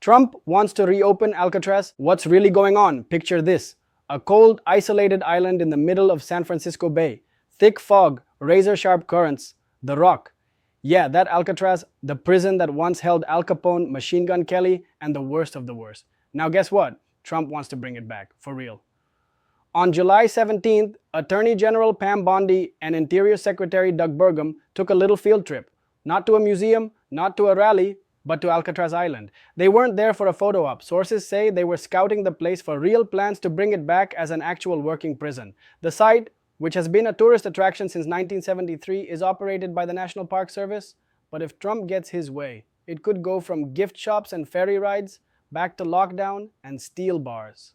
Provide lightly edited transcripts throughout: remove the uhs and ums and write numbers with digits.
Trump wants to reopen Alcatraz. What's really going on? Picture this. A cold, isolated island in the middle of San Francisco Bay. Thick fog, razor-sharp currents. The Rock. Yeah, that Alcatraz, the prison that once held Al Capone, Machine Gun Kelly, and the worst of the worst. Now guess what? Trump wants to bring it back, for real. On July 17th, Attorney General Pam Bondi and Interior Secretary Doug Burgum took a little field trip. Not to a museum, not to a rally, but to Alcatraz Island. They weren't there for a photo op. Sources say they were scouting the place for real plans to bring it back as an actual working prison. The site, which has been a tourist attraction since 1973, is operated by the National Park Service. But if Trump gets his way, it could go from gift shops and ferry rides back to lockdown and steel bars.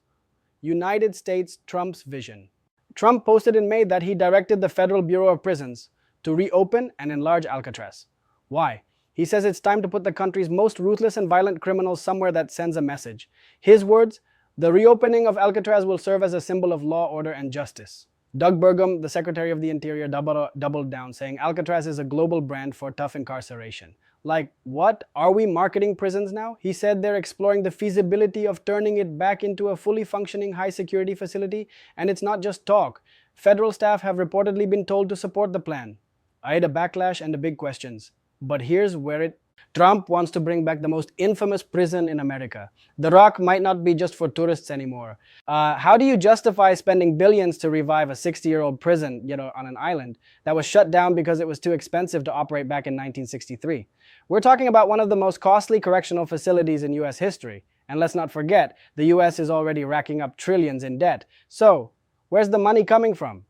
United States Trump's vision. Trump posted in May that he directed the Federal Bureau of Prisons to reopen and enlarge Alcatraz. Why? He says it's time to put the country's most ruthless and violent criminals somewhere that sends a message. His words, the reopening of Alcatraz will serve as a symbol of law, order, and justice. Doug Burgum, the Secretary of the Interior, doubled down, saying Alcatraz is a global brand for tough incarceration. Like, what? Are we marketing prisons now? He said they're exploring the feasibility of turning it back into a fully functioning high-security facility, and it's not just talk. Federal staff have reportedly been told to support the plan. I had a backlash and the big questions. But here's where Trump wants to bring back the most infamous prison in America. The Rock might not be just for tourists anymore. How do you justify spending billions to revive a 60-year-old prison, on an island that was shut down because it was too expensive to operate back in 1963? We're talking about one of the most costly correctional facilities in U.S. history. And let's not forget, the U.S. is already racking up trillions in debt. So, where's the money coming from?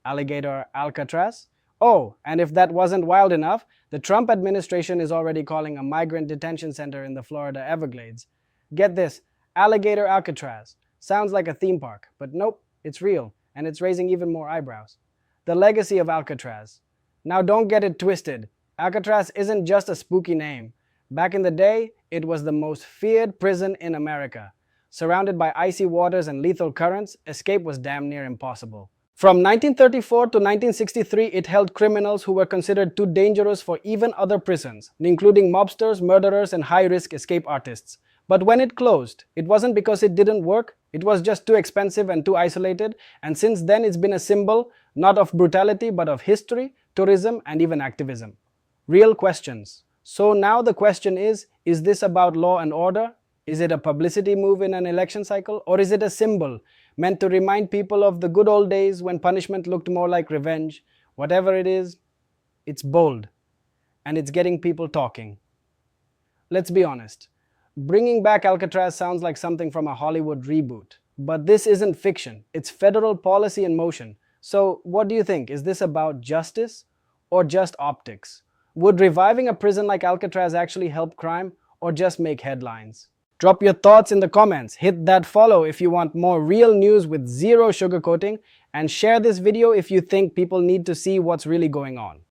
Alligator Alcatraz? Oh, and if that wasn't wild enough, the Trump administration is already calling a migrant detention center in the Florida Everglades. Get this, Alligator Alcatraz. Sounds like a theme park, but nope, it's real, and it's raising even more eyebrows. The legacy of Alcatraz. Now don't get it twisted. Alcatraz isn't just a spooky name. Back in the day, it was the most feared prison in America. Surrounded by icy waters and lethal currents, escape was damn near impossible. From 1934 to 1963, it held criminals who were considered too dangerous for even other prisons, including mobsters, murderers, and high-risk escape artists. But when it closed, it wasn't because it didn't work, it was just too expensive and too isolated, and since then it's been a symbol, not of brutality, but of history, tourism, and even activism. Real questions. So now the question is this about law and order? Is it a publicity move in an election cycle? Or is it a symbol meant to remind people of the good old days when punishment looked more like revenge? Whatever it is, it's bold. And it's getting people talking. Let's be honest. Bringing back Alcatraz sounds like something from a Hollywood reboot. But this isn't fiction. It's federal policy in motion. So what do you think? Is this about justice or just optics? Would reviving a prison like Alcatraz actually help crime or just make headlines? Drop your thoughts in the comments, hit that follow if you want more real news with zero sugarcoating, and share this video if you think people need to see what's really going on.